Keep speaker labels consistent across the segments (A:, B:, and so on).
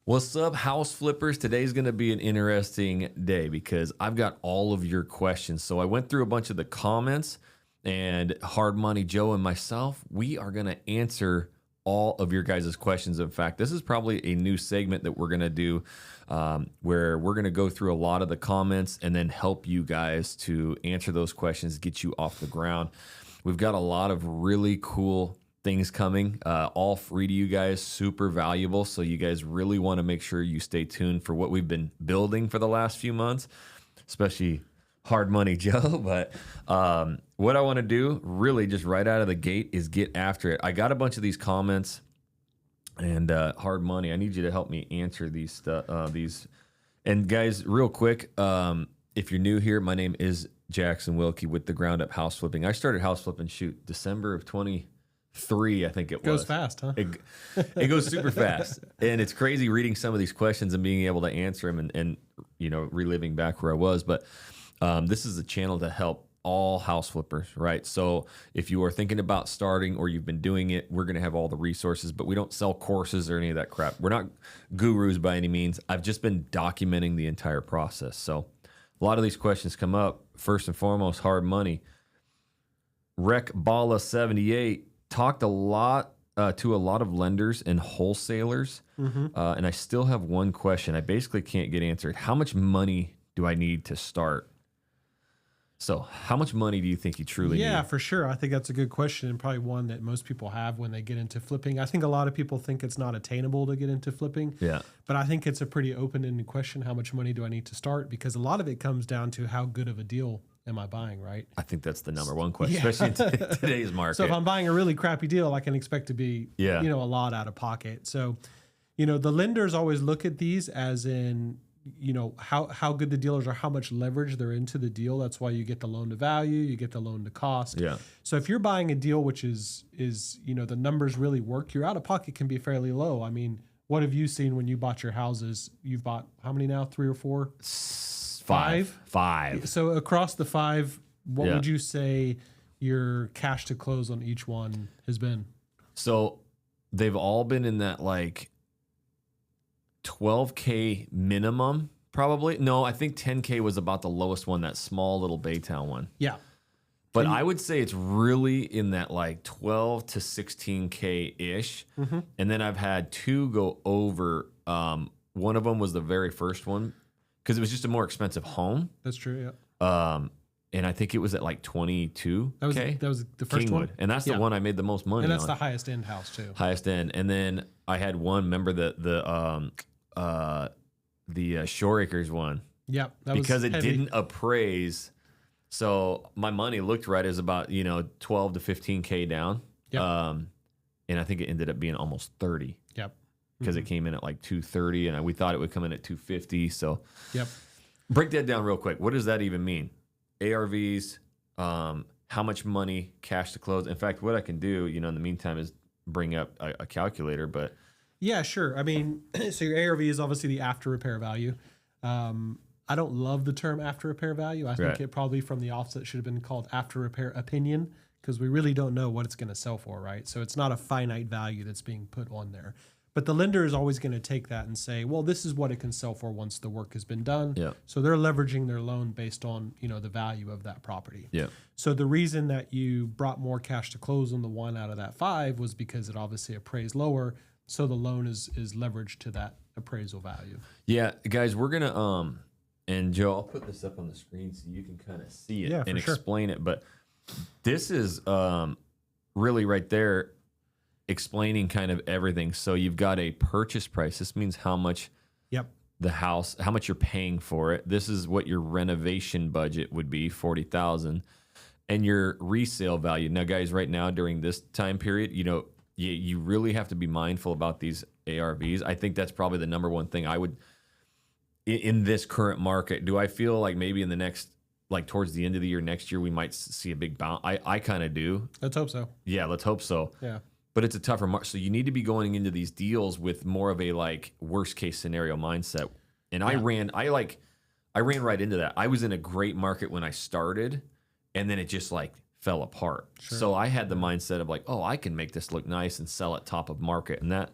A: What's up, house flippers? Today's going to be an interesting day because I've got all of your questions. So I went through a bunch of the comments, and Hard Money Joe and myself, we are going to answer all of your guys' questions. In fact, this is probably a new segment that we're going to do where we're going to go through a lot of the comments and then help you guys to answer those questions, get you off the ground. We've got a lot of really cool things coming, all free to you guys, super valuable. So you guys really want to make sure you stay tuned for what we've been building for the last few months, especially Hard Money Joe. But what I want to do really just right out of the gate is get after it. I got a bunch of these comments, and Hard Money, I need you to help me answer these. And guys, real quick, if you're new here, my name is Jackson Wilkie with the Ground Up House Flipping. I started house flipping, December of 23, I think it was.
B: Goes fast, huh?
A: It goes super fast. And it's crazy reading some of these questions and being able to answer them and reliving back where I was. But this is a channel to help all house flippers, right? So if you are thinking about starting or you've been doing it, we're going to have all the resources, but we don't sell courses or any of that crap. We're not gurus by any means. I've just been documenting the entire process. So a lot of these questions come up. First and foremost, Hard Money. Rec Bala 78 talked a lot to a lot of lenders and wholesalers, and I still have one question I basically can't get answered. How much money do I need to start? So how much money do you think you truly need?
B: Yeah, for sure. I think that's a good question, and probably one that most people have when they get into flipping. I think a lot of people think it's not attainable to get into flipping.
A: Yeah.
B: But I think it's a pretty open-ended question. How much money do I need to start? Because a lot of it comes down to how good of a deal am I buying, right?
A: I think that's the number one question, especially in today's market.
B: So if I'm buying a really crappy deal, I can expect to be,
A: a
B: lot out of pocket. So, the lenders always look at these as in, how good the dealers are, how much leverage they're into the deal. That's why you get the loan to value, you get the loan to cost.
A: Yeah.
B: So if you're buying a deal which is the numbers really work, your out of pocket can be fairly low. I mean, what have you seen when you bought your houses? You've bought how many now? 3 or 4?
A: Five.
B: So across the 5, what would you say your cash to close on each one has been?
A: So they've all been in that like $12K minimum, probably. No, I think $10K was about the lowest one, that small little Baytown one.
B: Yeah.
A: But I would say it's really in that like 12 to 16K ish. And then I've had 2 go over. One of them was the very first one because it was just a more expensive home.
B: That's true. Yeah.
A: And I think it was at like 22K.
B: That was the first
A: Kingwood.
B: one.
A: And that's the one I made the most money on.
B: And that's the highest end house too.
A: Highest end. And then I had one, remember the Shore Acres one.
B: Yep.
A: Because it didn't appraise. So my money looked right as about, 12 to 15K down.
B: Yep.
A: And I think it ended up being almost 30.
B: Yep.
A: Because it came in at like 230 and we thought it would come in at 250. So
B: yep.
A: Break that down real quick. What does that even mean? ARVs, how much money, cash to close. In fact, what I can do, in the meantime, is bring up a calculator. But
B: yeah, sure. I mean, so your ARV is obviously the after repair value. I don't love the term after repair value. I think it probably from the offset should have been called after repair opinion because we really don't know what it's going to sell for, right? So it's not a finite value that's being put on there. But the lender is always going to take that and say, well, this is what it can sell for once the work has been done.
A: Yeah.
B: So they're leveraging their loan based on, the value of that property.
A: Yeah.
B: So the reason that you brought more cash to close on the 1 out of that 5 was because it obviously appraised lower. So the loan is leveraged to that appraisal value.
A: Yeah, guys, we're going to, and Joe, I'll put this up on the screen so you can kind of see it and explain it. But this is really right there explaining kind of everything. So you've got a purchase price. This means how much the house, how much you're paying for it. This is what your renovation budget would be, $40,000, and your resale value. Now, guys, right now during this time period, you really have to be mindful about these ARVs. I think that's probably the number one thing I would in this current market. Do I feel like maybe in the next, like towards the end of the year, next year, we might see a big bounce? I kind of do.
B: Let's hope so.
A: Yeah, let's hope so.
B: Yeah.
A: But it's a tougher market. So you need to be going into these deals with more of a like worst case scenario mindset. And I ran right into that. I was in a great market when I started, and then it just like fell apart. Sure. So I had the mindset of like, oh, I can make this look nice and sell it top of market. And that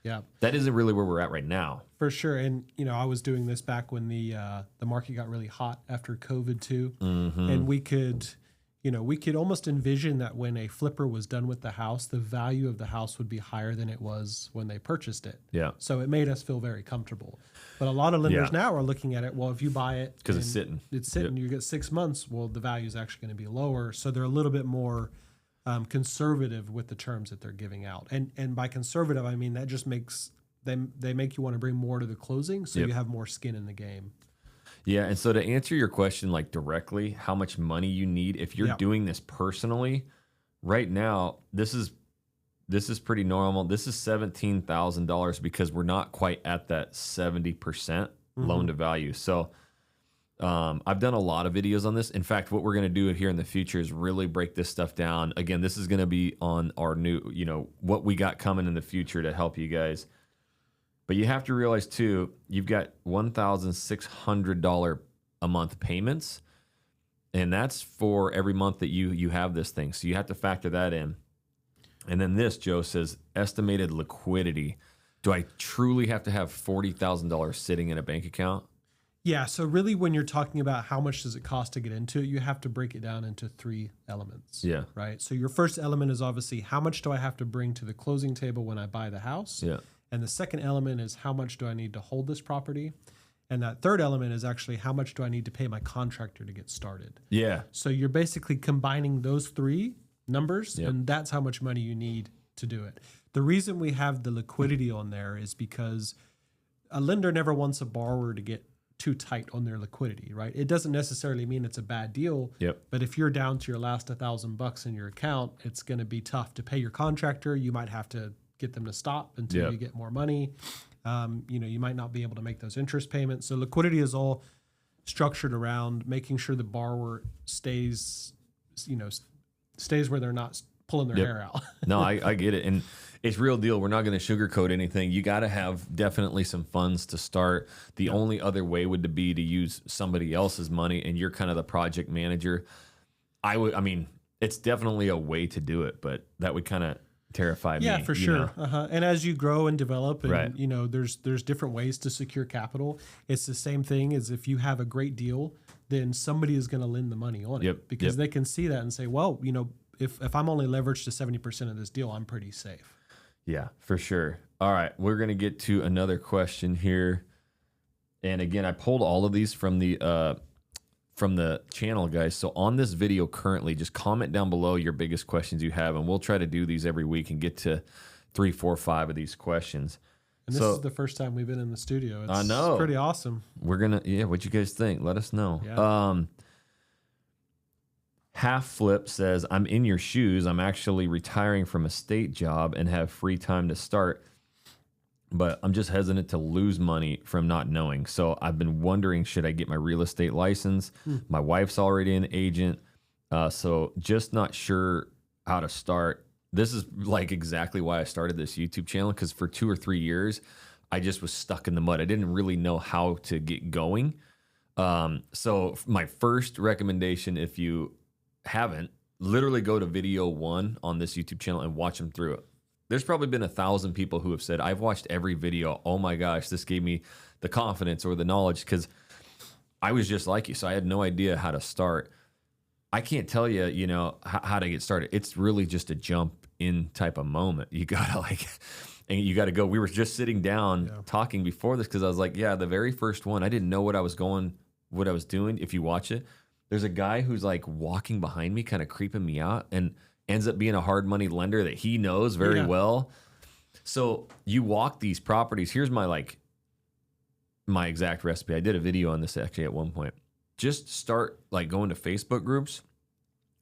B: Yeah.
A: That isn't really where we're at right now.
B: For sure. And, I was doing this back when the market got really hot after COVID too.
A: Mm-hmm.
B: And we could almost envision that when a flipper was done with the house, the value of the house would be higher than it was when they purchased it.
A: Yeah.
B: So it made us feel very comfortable. But a lot of lenders now are looking at it, well, if you buy it
A: because it's sitting,
B: you get 6 months, well, the value is actually going to be lower. So they're a little bit more conservative with the terms that they're giving out. And by conservative, I mean that just makes they make you want to bring more to the closing, so you have more skin in the game.
A: Yeah, and so to answer your question like directly, how much money you need if you're doing this personally, right now this is pretty normal. This is $17,000 because we're not quite at that 70% loan to value. So I've done a lot of videos on this. In fact, what we're going to do here in the future is really break this stuff down. Again, this is going to be on our new, what we got coming in the future to help you guys. But you have to realize too, you've got $1,600 a month payments, and that's for every month that you have this thing. So you have to factor that in. And then this, Joe says, estimated liquidity. Do I truly have to have $40,000 sitting in a bank account?
B: Yeah. So really, when you're talking about how much does it cost to get into it, you have to break it down into 3 elements.
A: Yeah.
B: Right. So your first element is obviously how much do I have to bring to the closing table when I buy the house?
A: Yeah.
B: And the second element is how much do I need to hold this property? And that third element is actually how much do I need to pay my contractor to get started?
A: Yeah.
B: So you're basically combining those 3 numbers, and that's how much money you need to do it. The reason we have the liquidity on there is because a lender never wants a borrower to get too tight on their liquidity, right? It doesn't necessarily mean it's a bad deal, but if you're down to your last $1,000 in your account, it's going to be tough to pay your contractor. You might have to get them to stop until you get more money. You might not be able to make those interest payments. So liquidity is all structured around making sure the borrower stays where they're not pulling their hair out.
A: No, I get it. And it's real deal. We're not going to sugarcoat anything. You got to have definitely some funds to start. The only other way would be to use somebody else's money, and you're kind of the project manager. It's definitely a way to do it, but that would kind of terrify me.
B: Yeah, for sure. And as you grow and develop, and there's different ways to secure capital. It's the same thing as if you have a great deal, then somebody is going to lend the money on it because they can see that and say, well, if I'm only leveraged to 70% of this deal, I'm pretty safe.
A: Yeah, for sure. All right, we're going to get to another question here. And again, I pulled all of these from the channel, guys. So on this video currently, just comment down below your biggest questions you have, and we'll try to do these every week and get to 3, 4, 5 of these questions.
B: And this is the first time we've been in the studio.
A: I know.
B: It's pretty awesome.
A: We're going to, what you guys think? Let us know.
B: Yeah.
A: Half Flip says, I'm in your shoes. I'm actually retiring from a state job and have free time to start, but I'm just hesitant to lose money from not knowing. So I've been wondering, should I get my real estate license? My wife's already an agent, so just not sure how to start. This is like exactly why I started this YouTube channel, because for 2 or 3 years, I just was stuck in the mud. I didn't really know how to get going. So my first recommendation, if you haven't, literally go to video 1 on this YouTube channel and watch them through it. There's probably been 1,000 people who have said, I've watched every video. Oh my gosh, this gave me the confidence or the knowledge, because I was just like you. So I had no idea how to start. I can't tell you, how to get started. It's really just a jump in type of moment. You gotta and you gotta go. We were just sitting down talking before this, because I was like, the very first one, I didn't know what I was doing. If you watch it, there's a guy who's like walking behind me, kind of creeping me out, and ends up being a hard money lender that he knows very well. So you walk these properties. Here's my exact recipe. I did a video on this actually at one point. Just start going to Facebook groups,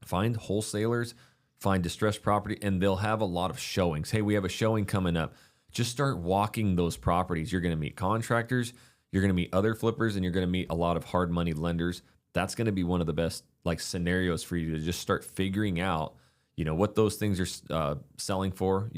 A: find wholesalers, find distressed property, and they'll have a lot of showings. Hey, we have a showing coming up. Just start walking those properties. You're going to meet contractors, you're going to meet other flippers, and you're going to meet a lot of hard money lenders. That's going to be one of the best scenarios for you to just start figuring out, what those things are selling for,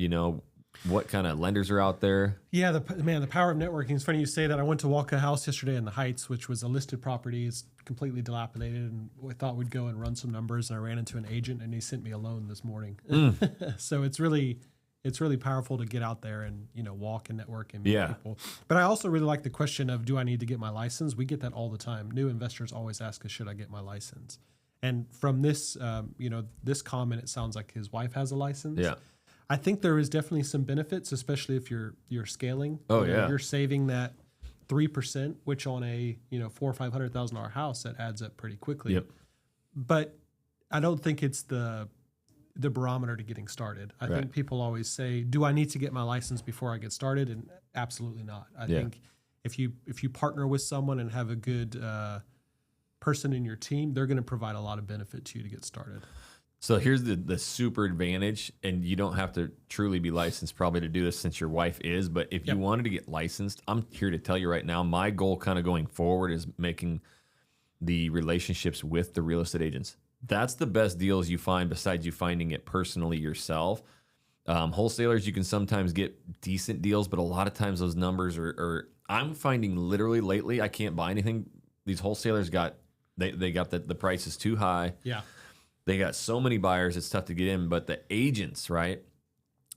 A: what kind of lenders are out there.
B: Yeah, the power of networking. It's funny you say that. I went to walk a house yesterday in the Heights, which was a listed property. It's completely dilapidated, and we thought we'd go and run some numbers, and I ran into an agent, and he sent me a loan this morning. So it's really, it's really powerful to get out there and, walk and network and meet
A: Yeah.
B: people. But I also really like the question of, do I need to get my license? We get that all the time. New investors always ask us, should I get my license? And from this, this comment, it sounds like his wife has a license.
A: Yeah.
B: I think there is definitely some benefits, especially if you're scaling.
A: Oh, yeah.
B: You're saving that 3%, which on a $400,000 or $500,000 house, that adds up pretty quickly.
A: Yep.
B: But I don't think it's the barometer to getting started. I think people always say, do I need to get my license before I get started? And absolutely not. I think if you partner with someone and have a good person in your team, they're going to provide a lot of benefit to you to get started.
A: So here's the super advantage, and you don't have to truly be licensed probably to do this since your wife is, but if you wanted to get licensed, I'm here to tell you right now, my goal kind of going forward is making the relationships with the real estate agents. That's the best deals you find besides you finding it personally yourself. Wholesalers, you can sometimes get decent deals, but a lot of times those numbers are I'm finding literally lately, I can't buy anything. These wholesalers they got the price is too high.
B: Yeah.
A: They got so many buyers, it's tough to get in, but the agents, right?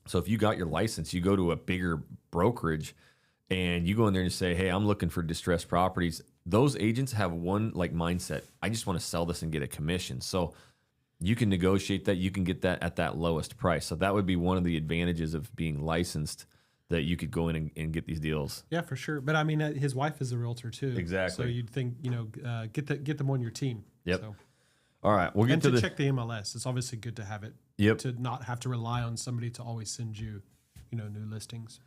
A: So if you got your license, you go to a bigger brokerage and you go in there and say, hey, I'm looking for distressed properties. Those agents have one mindset. I just want to sell this and get a commission. So you can negotiate that. You can get that at that lowest price. So that would be one of the advantages of being licensed, that you could go in and get these deals.
B: Yeah, for sure. But I mean, his wife is a realtor too.
A: Exactly.
B: So you'd think, get them on your team.
A: Yep.
B: So.
A: All right. We'll get
B: to check the MLS. It's obviously good to have it.
A: Yep.
B: To not have to rely on somebody to always send you, new listings.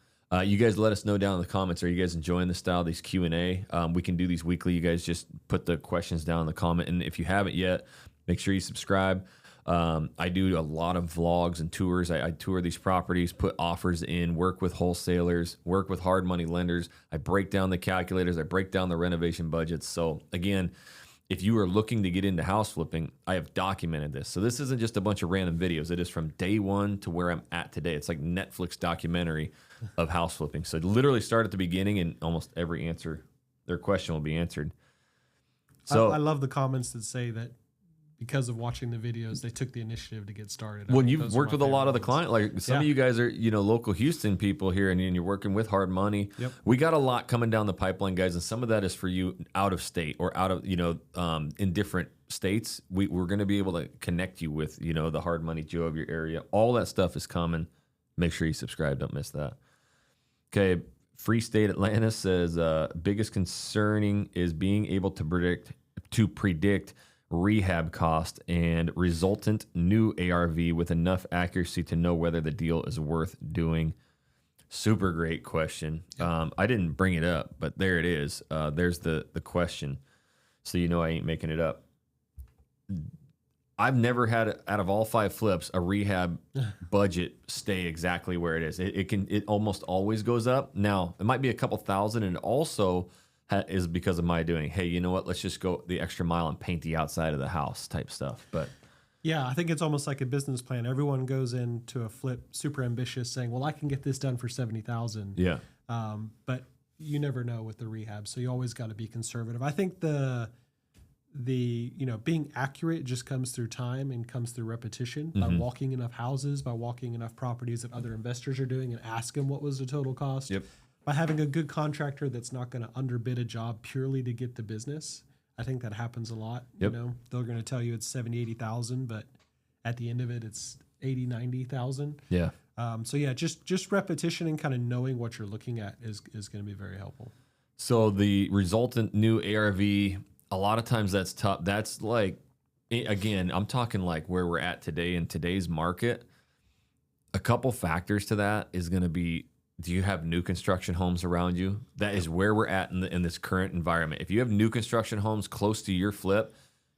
A: You guys let us know down in the comments. Are you guys enjoying the style, these Q&A? We can do these weekly. You guys just put the questions down in the comment. And if you haven't yet, make sure you subscribe. I do a lot of vlogs and tours. I tour these properties, put offers in, work with wholesalers, work with hard money lenders. I break down the calculators. I break down the renovation budgets. So again, if you are looking to get into house flipping, I have documented this. So this isn't just a bunch of random videos. It is from day one to where I'm at today. It's like Netflix documentary of house flipping. So literally start at the beginning, and almost every their question will be answered. So
B: I love the comments that say that because of watching the videos, they took the initiative to get started.
A: When you've worked with a lot of the client, like some of you guys are, local Houston people here, and you're working with hard money.
B: Yep.
A: We got a lot coming down the pipeline, guys, and some of that is for you out of state or out of, in different states. We're going to be able to connect you with, the hard money Joe of your area. All that stuff is coming. Make sure you subscribe. Don't miss that. Okay. Free State Atlanta says, biggest concerning is being able to predict rehab cost and resultant new ARV with enough accuracy to know whether the deal is worth doing. Super great question. I didn't bring it up, but there it is. There's the question. So I ain't making it up. I've never had, out of all 5 flips, a rehab budget stay exactly where it is. It almost always goes up. Now, it might be a couple thousand, and also is because of my doing, hey, you know what? Let's just go the extra mile and paint the outside of the house type stuff. But
B: yeah, I think it's almost like a business plan. Everyone goes into a flip super ambitious, saying, "Well, I can get this done for $70,000."
A: Yeah.
B: But you never know with the rehab, so you always got to be conservative. I think the being accurate just comes through time and comes through repetition by walking enough houses, by walking enough properties that other investors are doing, and ask them what was the total cost.
A: Yep.
B: By having a good contractor that's not going to underbid a job purely to get the business. I think that happens a lot.
A: Yep.
B: They're going to tell you it's 70, 80,000, but at the end of it, it's 80, 90,000.
A: Yeah.
B: So yeah, just repetition and kind of knowing what you're looking at is going to be very helpful.
A: So the resultant new ARV, a lot of times that's tough. That's like, again, I'm talking like where we're at today in today's market. A couple factors to that is going to be, do you have new construction homes around you? That is where we're at in this current environment. If you have new construction homes close to your flip,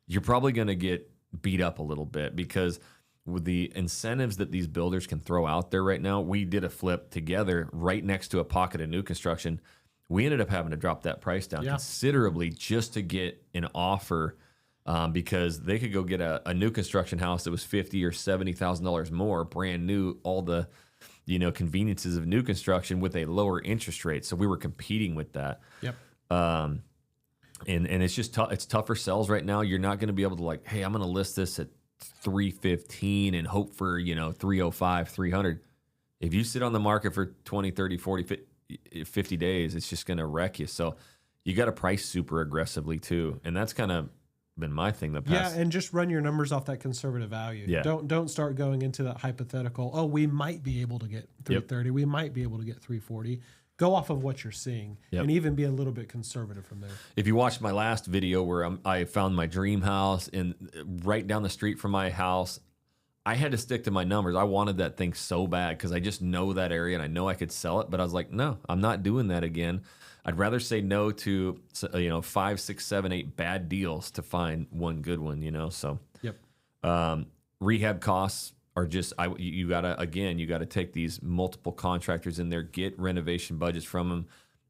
A: you're probably going to get beat up a little bit, because with the incentives that these builders can throw out there right now, we did a flip together right next to a pocket of new construction. We ended up having to drop that price down considerably just to get an offer, because they could go get a new construction house that was $50,000 or $70,000 more, brand new, all the conveniences of new construction with a lower interest rate. So we were competing with that.
B: Yep.
A: And it's just tough. It's tougher sells right now. You're not going to be able to like, hey, I'm going to list this at 315 and hope for 305, 300. If you sit on the market for 20, 30, 40, 50 days, it's just going to wreck you. So you got to price super aggressively too. And that's kind of been my thing the past.
B: Yeah, and just run your numbers off that conservative value.
A: Yeah.
B: Don't start going into that hypothetical, oh, we might be able to get 330, we might be able to get 340. Go off of what you're seeing and even be a little bit conservative from there.
A: If you watched my last video where I found my dream house right down the street from my house, I had to stick to my numbers. I wanted that thing so bad because I just know that area and I know I could sell it. But I was like, no, I'm not doing that again. I'd rather say no to 5, 6, 7, 8 bad deals to find one good one. So rehab costs are just you gotta take these multiple contractors in there, get renovation budgets from them,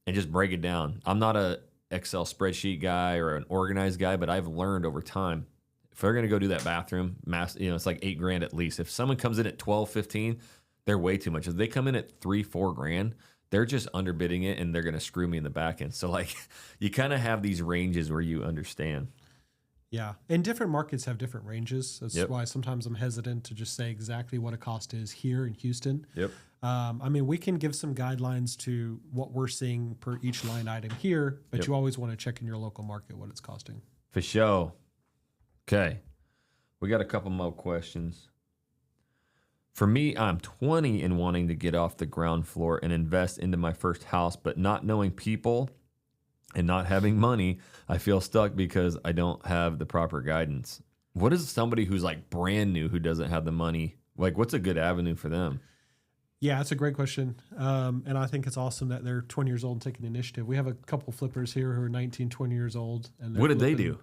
A: and just break it down. I'm not a Excel spreadsheet guy or an organized guy, but I've learned over time, if they're going to go do that bathroom, it's like $8,000 at least. If someone comes in at 12, 15, they're way too much. If they come in at $3, $4,000, they're just underbidding it and they're going to screw me in the back end. So like you kind of have these ranges where you understand.
B: Yeah. And different markets have different ranges. That's why sometimes I'm hesitant to just say exactly what a cost is here in Houston.
A: Yep.
B: We can give some guidelines to what we're seeing per each line item here, but you always want to check in your local market what it's costing.
A: For sure. Okay. We got a couple more questions. For me, I'm 20 and wanting to get off the ground floor and invest into my first house, but not knowing people and not having money, I feel stuck because I don't have the proper guidance. What is somebody who's like brand new who doesn't have the money? Like, what's a good avenue for them?
B: Yeah, that's a great question. And I think it's awesome that they're 20 years old and taking the initiative. We have a couple flippers here who are 19, 20 years old. And
A: what did they do?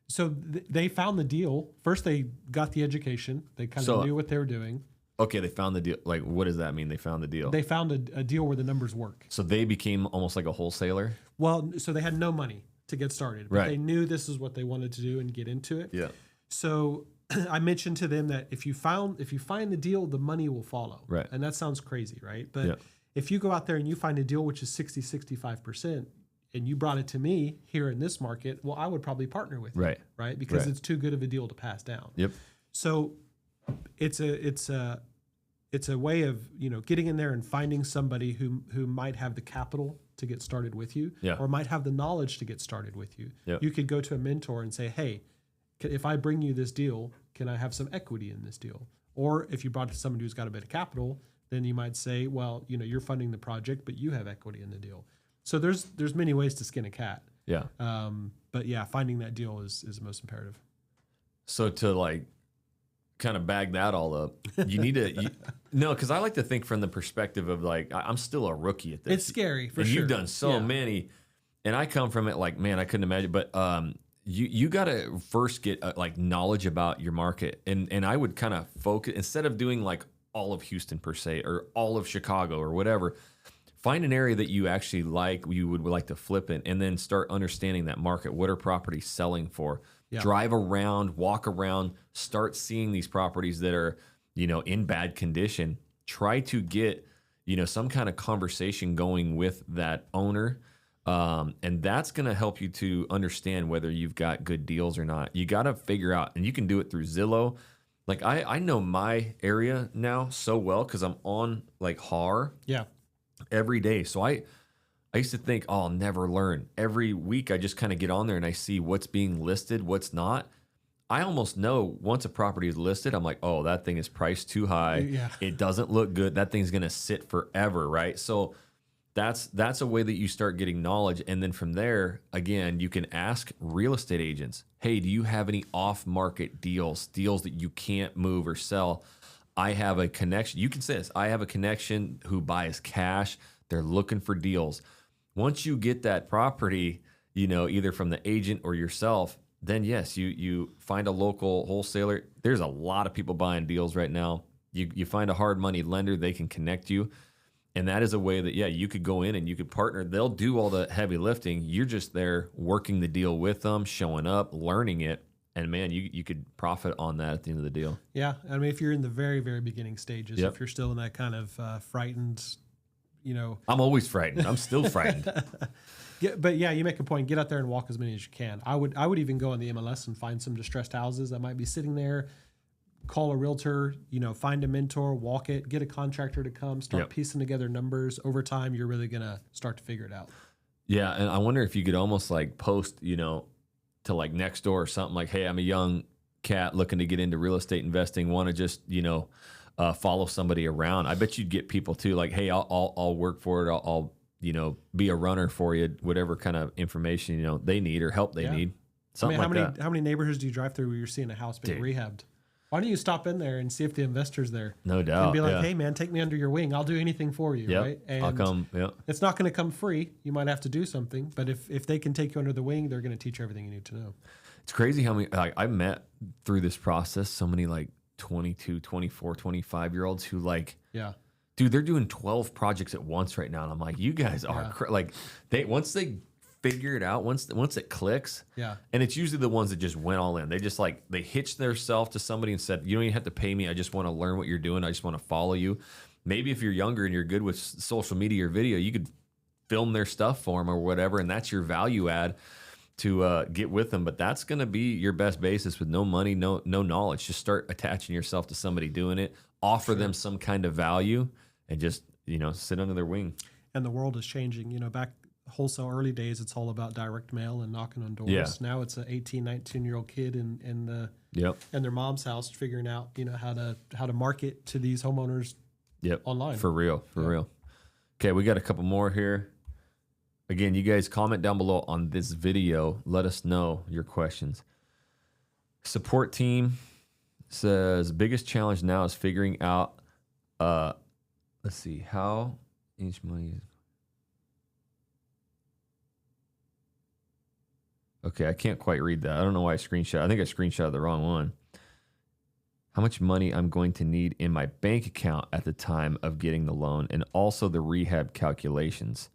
B: So they found the deal. First, they got the education. They kind of knew what they were doing.
A: Okay, they found the deal. Like, what does that mean? They found the deal.
B: They found a deal where the numbers work.
A: So they became almost like a wholesaler?
B: Well, so they had no money to get started. But they knew this is what they wanted to do and get into it.
A: Yeah.
B: So I mentioned to them that if you find the deal, the money will follow.
A: Right.
B: And that sounds crazy, right? But if you go out there and you find a deal which is 60, 65%, and you brought it to me here in this market, well, I would probably partner with you. Right? Because it's too good of a deal to pass down.
A: Yep.
B: So it's a way of getting in there and finding somebody who might have the capital to get started with you, or might have the knowledge to get started with you.
A: Yep.
B: You could go to a mentor and say, hey, if I bring you this deal, can I have some equity in this deal? Or if you brought it to somebody who's got a bit of capital, then you might say, well, you're funding the project, but you have equity in the deal. So there's many ways to skin a cat.
A: Yeah.
B: But yeah, finding that deal is the most imperative.
A: So to like kind of bag that all up, you need to no, because I like to think from the perspective of like I'm still a rookie at this.
B: It's scary for
A: and
B: sure.
A: You've done so many, and I come from it like, man, I couldn't imagine. But you got to first get like knowledge about your market, and I would kind of focus instead of doing like all of Houston per se or all of Chicago or whatever. Find an area that you actually like, you would like to flip in, and then start understanding that market. What are properties selling for? Yeah. Drive around, walk around, start seeing these properties that are, in bad condition. Try to get, some kind of conversation going with that owner. And that's going to help you to understand whether you've got good deals or not. You got to figure out, and you can do it through Zillow. Like I know my area now so well because I'm on like HAR.
B: Yeah.
A: Every day. So I used to think, I'll never learn. Every week I just kind of get on there and I see what's being listed, what's not. I almost know once a property is listed, I'm like, oh, that thing is priced too high.
B: Yeah.
A: It doesn't look good. That thing's going to sit forever, right? So that's a way that you start getting knowledge. And then from there, again, you can ask real estate agents, hey, do you have any off-market deals that you can't move or sell? I have a connection. You can say this. I have a connection who buys cash. They're looking for deals. Once you get that property, either from the agent or yourself, then yes, you find a local wholesaler. There's a lot of people buying deals right now. You find a hard money lender, they can connect you. And that is a way that, you could go in and you could partner. They'll do all the heavy lifting. You're just there working the deal with them, showing up, learning it. And man, you could profit on that at the end of the deal.
B: Yeah, I mean, if you're in the very, very beginning stages, if you're still in that kind of frightened,
A: I'm always frightened. I'm still frightened.
B: But you make a point. Get out there and walk as many as you can. I would even go on the MLS and find some distressed houses that might be sitting there, call a realtor, find a mentor, walk it, get a contractor to come, start piecing together numbers. Over time, you're really going to start to figure it out.
A: Yeah. And I wonder if you could almost like post, to like Nextdoor or something like, hey, I'm a young cat looking to get into real estate investing, want to just, follow somebody around. I bet you'd get people too, like, hey, I'll work for it. I'll be a runner for you, whatever kind of information, they need or help they need. Something
B: how many neighborhoods do you drive through where you're seeing a house being rehabbed? Why don't you stop in there and see if the investor's there?
A: No doubt.
B: And be like, hey, man, take me under your wing. I'll do anything for you, right? And
A: I'll come. Yeah.
B: It's not going to come free. You might have to do something. But if they can take you under the wing, they're going to teach you everything you need to know.
A: It's crazy how many, like, I met through this process so many like 22, 24, 25-year-olds who dude, they're doing 12 projects at once right now. And I'm like, you guys are once they figure it out, once it clicks.
B: Yeah.
A: And it's usually the ones that just went all in. They just they hitched themselves to somebody and said, you don't even have to pay me. I just want to learn what you're doing. I just want to follow you. Maybe if you're younger and you're good with social media or video, you could film their stuff for them or whatever. And that's your value add to get with them. But that's going to be your best basis with no money, no knowledge. Just start attaching yourself to somebody doing it, offer them some kind of value, and just, sit under their wing.
B: And the world is changing. Back wholesale early days, it's all about direct mail and knocking on doors.
A: Yeah.
B: Now it's an 18, 19-year-old kid in their mom's house figuring out, how to market to these homeowners online.
A: For real. Okay, we got a couple more here. Again, you guys comment down below on this video. Let us know your questions. Support team says, biggest challenge now is figuring out, let's see, how each money is. Okay, I can't quite read that. I don't know why I screenshot. I think I screenshotted the wrong one. How much money I'm going to need in my bank account at the time of getting the loan, and also the rehab calculations.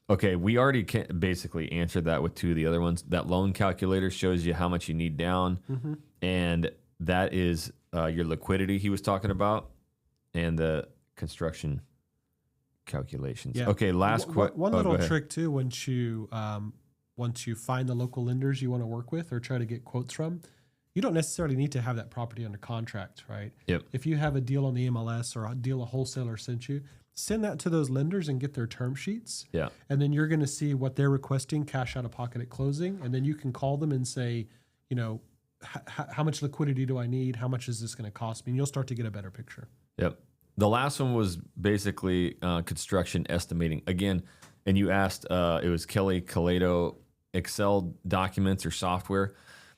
A: Okay, we already basically answered that with two of the other ones. That loan calculator shows you how much you need down, and that is your liquidity he was talking about, and the construction calculations. Yeah. Okay, last question.
B: One little trick too, once you find the local lenders you want to work with or try to get quotes from, you don't necessarily need to have that property under contract, right?
A: Yep.
B: If you have a deal on the MLS or a deal a wholesaler sent you, send that to those lenders and get their term sheets.
A: Yeah.
B: And then you're going to see what they're requesting cash out of pocket at closing. And then you can call them and say, how much liquidity do I need? How much is this going to cost me? And you'll start to get a better picture.
A: Yep. The last one was basically construction estimating. Again, and you asked, it was Kelly Kaleido, Excel documents or software.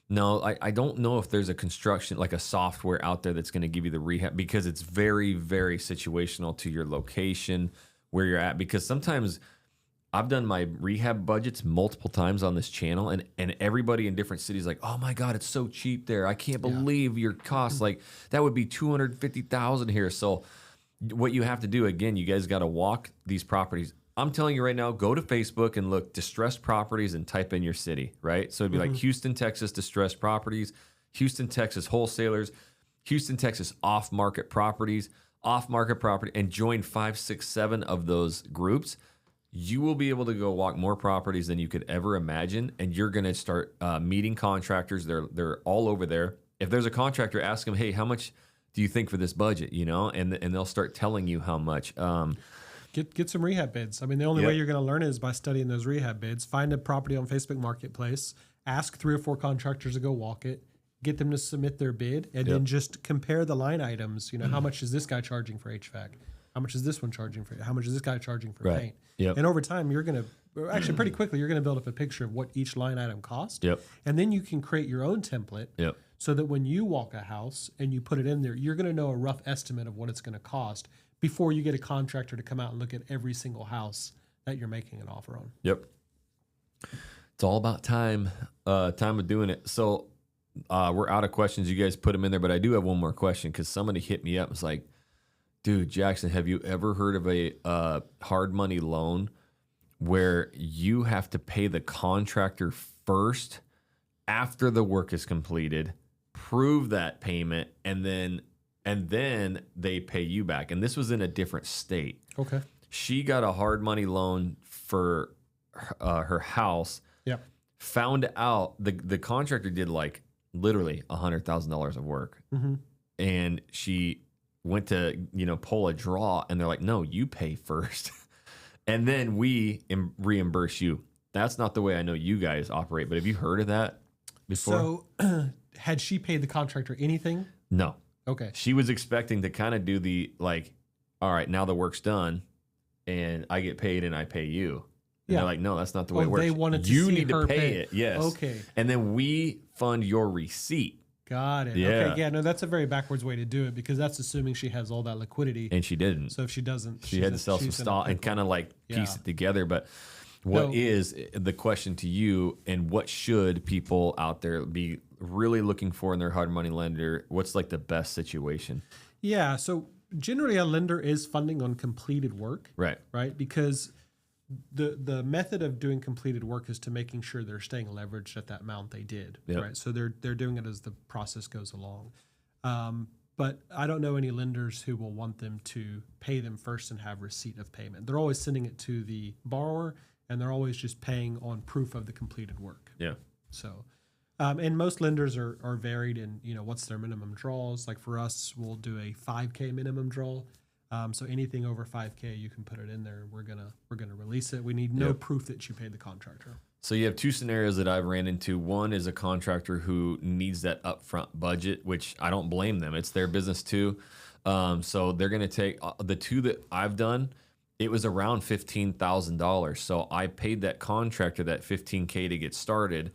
A: No, I don't know if there's a construction, like a software out there that's going to give you the rehab, because it's very, very situational to your location, where you're at. Because sometimes I've done my rehab budgets multiple times on this channel, and everybody in different cities like, oh my God, it's so cheap there. I can't believe your costs. Like that would be $250,000 here. So what you have to do, again, you guys got to walk these properties. I'm telling you right now, go to Facebook and look distressed properties and type in your city, right? So it'd be like Houston, Texas, distressed properties, Houston, Texas, wholesalers, Houston, Texas, off-market properties, off-market property, and join 5, 6, 7 of those groups. You will be able to go walk more properties than you could ever imagine, and you're going to start meeting contractors. They're all over there. If there's a contractor, ask them, hey, how much do you think for this budget? And they'll start telling you how much.
B: Get some rehab bids. I mean, the only way you're going to learn is by studying those rehab bids. Find a property on Facebook Marketplace. Ask 3 or 4 contractors to go walk it. Get them to submit their bid, and then just compare the line items. How much is this guy charging for HVAC? How much is this one charging for? How much is this guy charging for paint?
A: Yep.
B: And over time, you're going to actually pretty quickly you're going to build up a picture of what each line item costs.
A: Yep.
B: And then you can create your own template.
A: Yep.
B: So that when you walk a house and you put it in there, you're going to know a rough estimate of what it's going to cost before you get a contractor to come out and look at every single house that you're making an offer on.
A: Yep. It's all about time of doing it. So we're out of questions. You guys put them in there, but I do have one more question, because somebody hit me up. It's like, dude, Jackson, have you ever heard of a hard money loan where you have to pay the contractor first after the work is completed, prove that payment, and then they pay you back? And this was in a different state.
B: Okay.
A: She got a hard money loan for her house.
B: Yeah.
A: Found out the contractor did like literally $100,000 of work. and she went to, pull a draw, and they're like, no, you pay first. And then we reimburse you. That's not the way I know you guys operate, but have you heard of that before?
B: So had she paid the contractor anything?
A: No.
B: Okay.
A: She was expecting to kind of do the like, all right, now the work's done and I get paid and I pay you. And they're like, no, that's not the way it works.
B: They wanted to
A: you
B: see
A: need
B: her
A: to pay it. Yes.
B: Okay.
A: And then we fund your receipt.
B: Got it.
A: Yeah.
B: Okay. Yeah. No, that's a very backwards way to do it because that's assuming she has all that liquidity.
A: And she didn't.
B: So if she doesn't,
A: she had to sell some stock and kind of like piece it together. But what is the question to you, and what should people out there be really looking for in their hard money lender? What's like the best situation?
B: Yeah. So generally a lender is funding on completed work.
A: Right.
B: Right. Because the method of doing completed work is to making sure they're staying leveraged at that amount they did.
A: Yep.
B: Right. So they're doing it as the process goes along. But I don't know any lenders who will want them to pay them first and have receipt of payment. They're always sending it to the borrower, and they're always just paying on proof of the completed work.
A: Yeah.
B: So, and most lenders are varied in, what's their minimum draws. Like for us, we'll do a 5K minimum draw. So anything over 5K, you can put it in there. We're gonna release it. We need no proof that you paid the contractor.
A: So you have two scenarios that I've ran into. One is a contractor who needs that upfront budget, which I don't blame them. It's their business too. So they're going to take the two that I've done. It was around $15,000. So I paid that contractor that $15K to get started.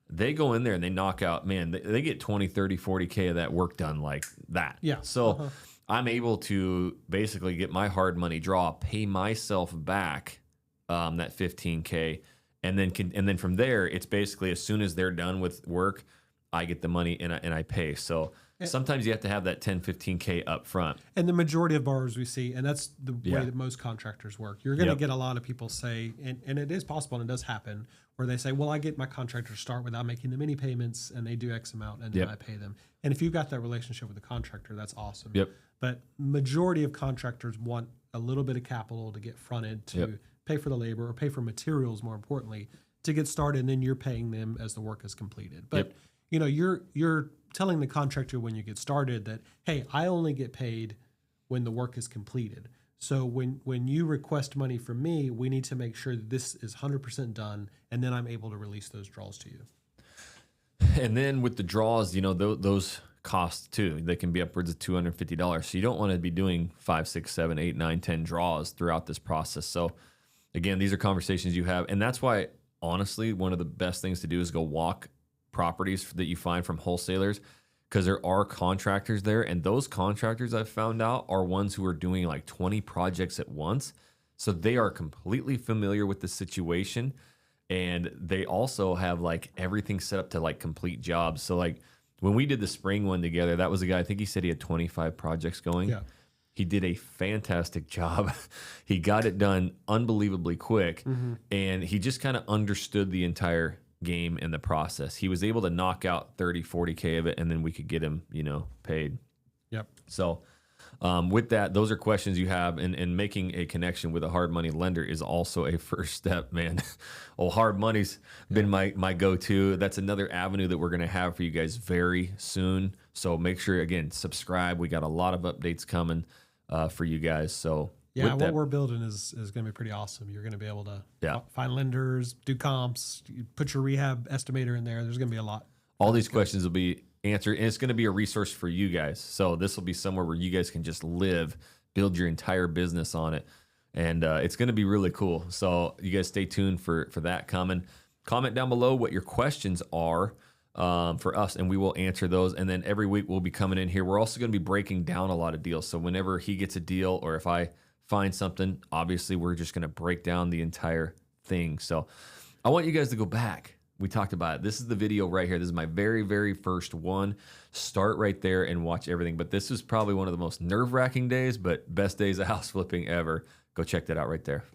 A: They go in there and they knock out, man, they get 20, 30, 40K of that work done like that.
B: Yeah.
A: So I'm able to basically get my hard money draw, pay myself back that $15K. And then from there, it's basically as soon as they're done with work, I get the money and I pay. So sometimes you have to have that 10, 15K up front.
B: And the majority of borrowers we see, and that's the way that most contractors work. You're going to get a lot of people say, and it is possible and it does happen, where they say, well, I get my contractor to start without making them any payments and they do X amount and then I pay them. And if you've got that relationship with the contractor, that's awesome.
A: Yep.
B: But majority of contractors want a little bit of capital to get fronted to pay for the labor or pay for materials, more importantly, to get started, and then you're paying them as the work is completed. But you're telling the contractor when you get started that, hey, I only get paid when the work is completed. So when you request money from me, we need to make sure that this is 100% done, and then I'm able to release those draws to you.
A: And then with the draws, those costs too. They can be upwards of $250. So you don't want to be doing 5, 6, 7, 8, 9, 10 draws throughout this process. So again, these are conversations you have. And that's why, honestly, one of the best things to do is go walk properties that you find from wholesalers, because there are contractors there. And those contractors, I've found out, are ones who are doing like 20 projects at once. So they are completely familiar with the situation. And they also have like everything set up to like complete jobs. So like when we did the spring one together, that was a guy, I think he said he had 25 projects going. Yeah. He did a fantastic job. He got it done unbelievably quick, and he just kind of understood the entire game and the process. He was able to knock out 30, 40K of it, and then we could get him, paid. Yep. So with that, those are questions you have, and making a connection with a hard money lender is also a first step, man. Hard money's been my go-to. That's another avenue that we're going to have for you guys very soon. So make sure, again, subscribe. We got a lot of updates coming for you guys. So
B: what we're building is going to be pretty awesome. You're going to be able to find lenders, do comps, put your rehab estimator in there. There's going to be a lot.
A: All these questions will be answered, and it's going to be a resource for you guys. So this will be somewhere where you guys can just live, build your entire business on it. And it's going to be really cool. So you guys stay tuned for that coming. Comment down below what your questions are for us, and we will answer those. And then every week we'll be coming in here. We're also going to be breaking down a lot of deals. So whenever he gets a deal, or if I find something, obviously we're just going to break down the entire thing. So I want you guys to go back. We talked about it. This is the video right here. This is my very, very first one. Start right there and watch everything. But this is probably one of the most nerve-wracking days, but best days of house flipping ever. Go check that out right there.